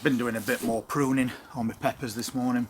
Been doing a bit more pruning on my peppers this morning.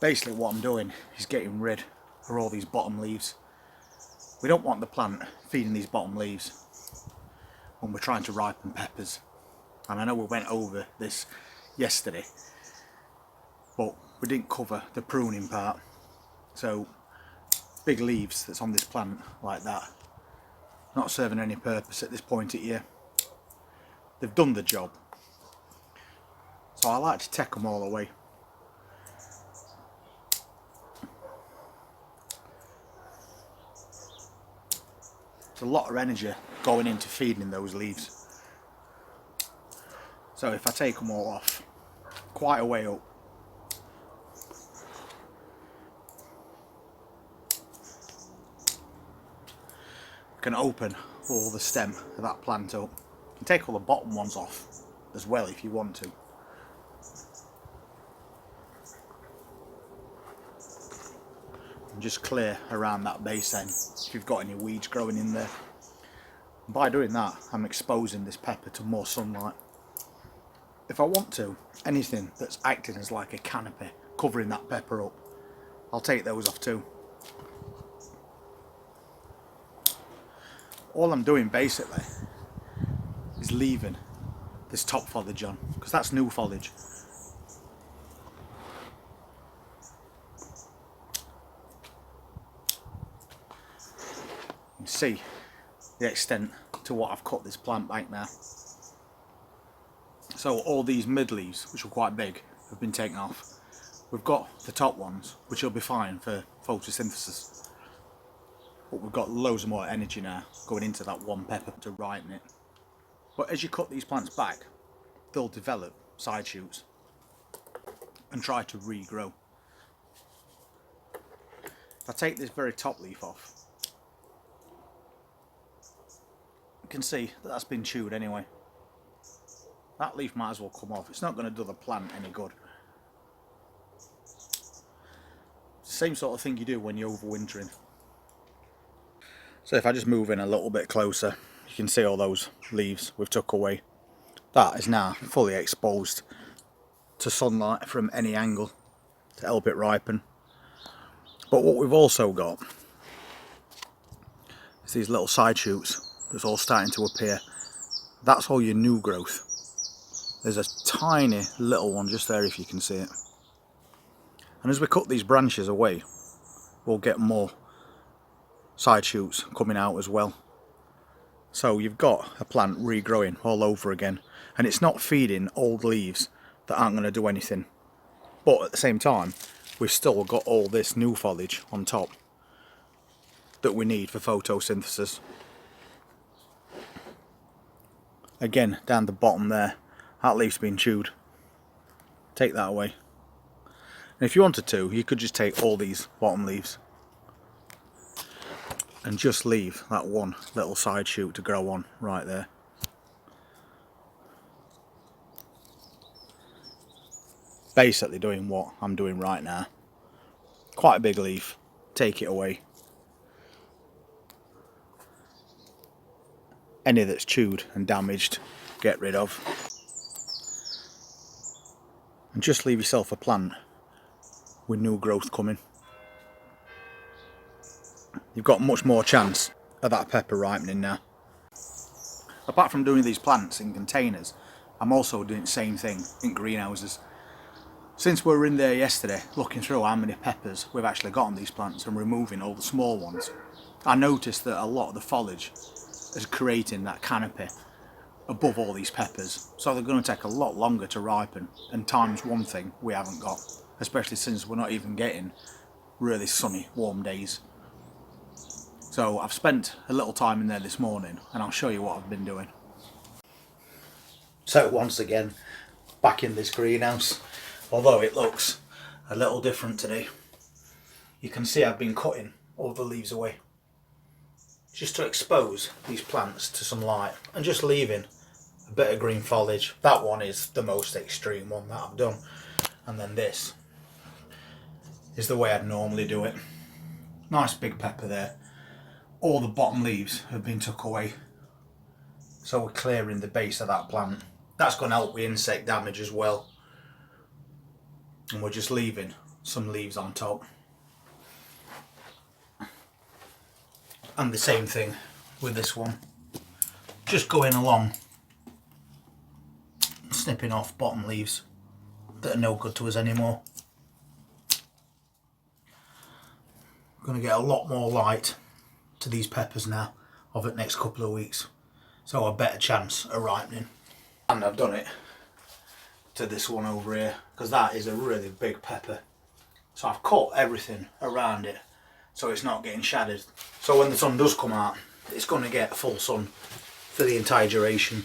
Basically what I'm doing is getting rid of all these bottom leaves. We don't want the plant feeding these bottom leaves when we're trying to ripen peppers. And I know we went over this yesterday, but we didn't cover the pruning part. So big leaves that's on this plant like that, not serving any purpose at this point of year. They've done the job. So I like to take them all away. There's a lot of energy going into feeding those leaves. So if I take them all off, quite a way up, I can open all the stem of that plant up. You can take all the bottom ones off as well if you want to. And just clear around that base end if you've got any weeds growing in there. And by doing that, I'm exposing this pepper to more sunlight. If I want to, anything that's acting as like a canopy covering that pepper up, I'll take those off too. All I'm doing basically is leaving this top foliage on, because that's new foliage. You can see the extent to what I've cut this plant back now. So all these mid leaves, which were quite big, have been taken off. We've got the top ones, which will be fine for photosynthesis. But we've got loads more energy now going into that one pepper to ripen it. But as you cut these plants back, they'll develop side shoots and try to regrow. If I take this very top leaf off, you can see that that's been chewed anyway. That leaf might as well come off. It's not going to do the plant any good. It's the same sort of thing you do when you're overwintering. So if I just move in a little bit closer, you can see all those leaves we've took away. That is now fully exposed to sunlight from any angle to help it ripen. But what we've also got is these little side shoots that's all starting to appear. That's all your new growth. There's a tiny little one just there if you can see it. And as we cut these branches away, we'll get more side shoots coming out as well. So you've got a plant regrowing all over again, and it's not feeding old leaves that aren't going to do anything. But at the same time, we've still got all this new foliage on top that we need for photosynthesis. Again, down the bottom there, that leaf's been chewed. Take that away. And if you wanted to, you could just take all these bottom leaves and just leave that one little side shoot to grow on right there. Basically doing what I'm doing right now. Quite a big leaf, take it away. Any that's chewed and damaged, get rid of. And just leave yourself a plant with new growth coming. You've got much more chance of that pepper ripening now. Apart from doing these plants in containers, I'm also doing the same thing in greenhouses. Since we were in there yesterday looking through how many peppers we've actually got on these plants and removing all the small ones, I noticed that a lot of the foliage is creating that canopy above all these peppers, so they're going to take a lot longer to ripen, and time's one thing we haven't got, especially since we're not even getting really sunny warm days. So I've spent a little time in there this morning, and I'll show you what I've been doing. So once again, back in this greenhouse, although it looks a little different today. You can see I've been cutting all the leaves away, just to expose these plants to some light and just leaving a bit of green foliage. That one is the most extreme one that I've done, and then this is the way I'd normally do it. Nice big pepper there. All the bottom leaves have been took away. So we're clearing the base of that plant. That's going to help with insect damage as well. And we're just leaving some leaves on top. And the same thing with this one. Just going along, snipping off bottom leaves that are no good to us anymore. We're going to get a lot more light to these peppers now over the next couple of weeks, so a better chance of ripening. And I've done it to this one over here because that is a really big pepper, so I've cut everything around it so it's not getting shadowed, so when the sun does come out it's going to get full sun for the entire duration.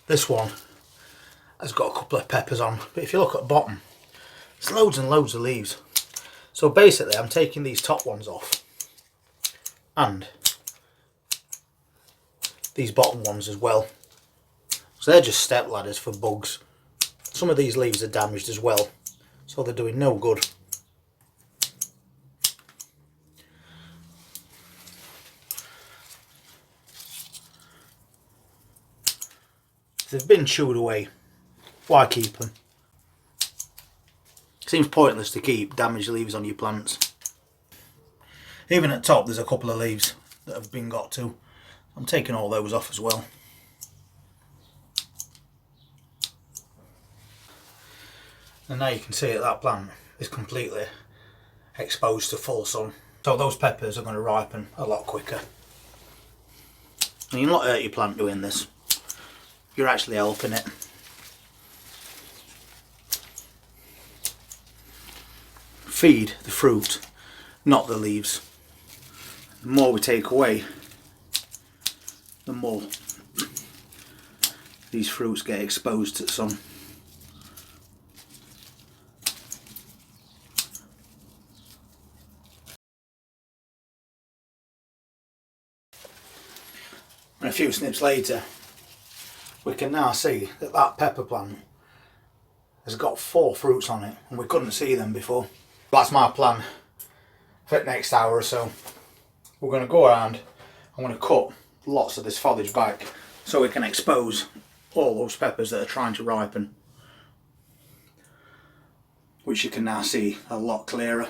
This one has got a couple of peppers on, but if you look at the bottom, there's loads and loads of leaves. So basically I'm taking these top ones off and these bottom ones as well. So they're just step ladders for bugs. Some of these leaves are damaged as well, so they're doing no good. If they've been chewed away, why keep them? Seems pointless to keep damaged leaves on your plants. Even at top there's a couple of leaves that have been got to. I'm taking all those off as well. And now you can see that plant is completely exposed to full sun. So those peppers are going to ripen a lot quicker. And you're not hurt your plant doing this. You're actually helping it. Feed the fruit, not the leaves. The more we take away, the more these fruits get exposed to sun. And a few snips later, we can now see that that pepper plant has got 4 fruits on it, and we couldn't see them before. That's my plan for the next hour or so. We're going to go around, I'm going to cut lots of this foliage back so we can expose all those peppers that are trying to ripen, which you can now see a lot clearer.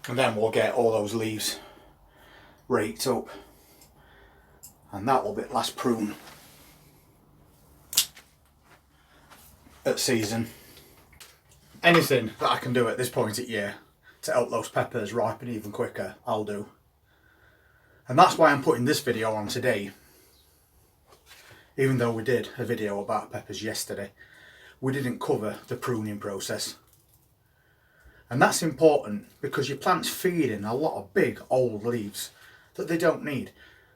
And then we'll get all those leaves raked up, and that will be the last prune at season. Anything that I can do at this point of year to help those peppers ripen even quicker, I'll do. And that's why I'm putting this video on today. Even though we did a video about peppers yesterday, we didn't cover the pruning process. And that's important because your plant's feeding a lot of big old leaves that they don't need.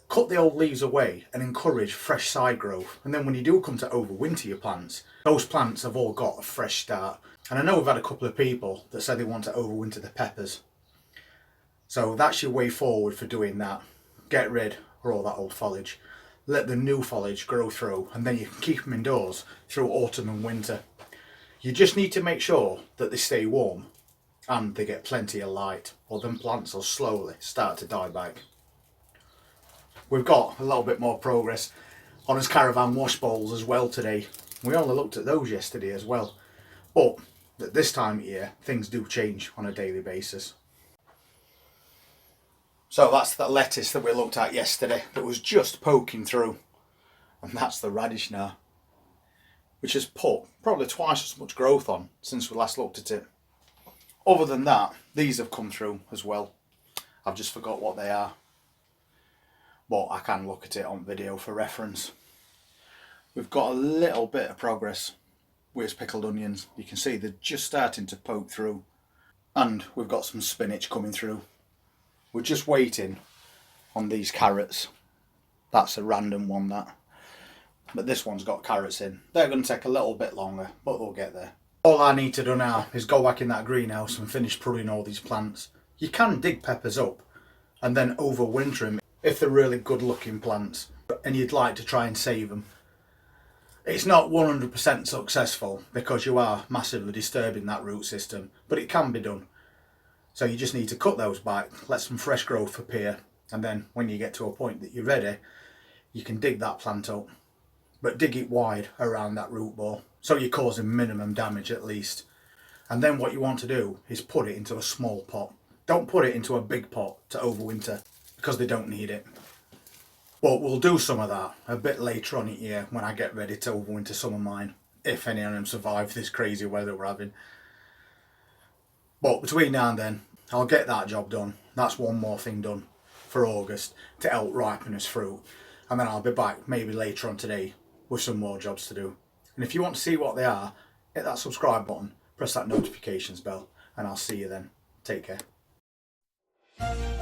Cut the old leaves away and encourage fresh side growth, and then when you do come to overwinter your plants, those plants have all got a fresh start. And I know we've had a couple of people that said they want to overwinter the peppers, so that's your way forward for doing that. Get rid of all that old foliage, let the new foliage grow through, and then you can keep them indoors through autumn and winter. You just need to make sure that they stay warm and they get plenty of light, or them plants will slowly start to die back. We've got a little bit more progress on his caravan wash bowls as well today. We only looked at those yesterday as well, but at this time of year things do change on a daily basis. So that's the lettuce that we looked at yesterday that was just poking through, and that's the radish now, which has put probably twice as much growth on since we last looked at it. Other than that, these have come through as well. I've just forgot what they are, but I can look at it on video for reference. We've got a little bit of progress with pickled onions. You can see they're just starting to poke through, and we've got some spinach coming through. We're just waiting on these carrots. That's a random one, that, but this one's got carrots in. They're going to take a little bit longer, but they'll get there. All I need to do now is go back in that greenhouse and finish pruning all these plants. You can dig peppers up and then overwinter them if they're really good looking plants and you'd like to try and save them. It's not 100% successful because you are massively disturbing that root system, but it can be done. So you just need to cut those back, let some fresh growth appear, and then when you get to a point that you're ready, you can dig that plant up, but dig it wide around that root ball so you're causing minimum damage at least. And then what you want to do is put it into a small pot. Don't put it into a big pot to overwinter because they don't need it. But we'll do some of that a bit later on in the year when I get ready to overwinter some of mine, if any of them survive this crazy weather we're having. But between now and then, I'll get that job done. That's one more thing done for August to help ripen this fruit. And then I'll be back maybe later on today with some more jobs to do. And if you want to see what they are, hit that subscribe button, press that notifications bell, and I'll see you then. Take care.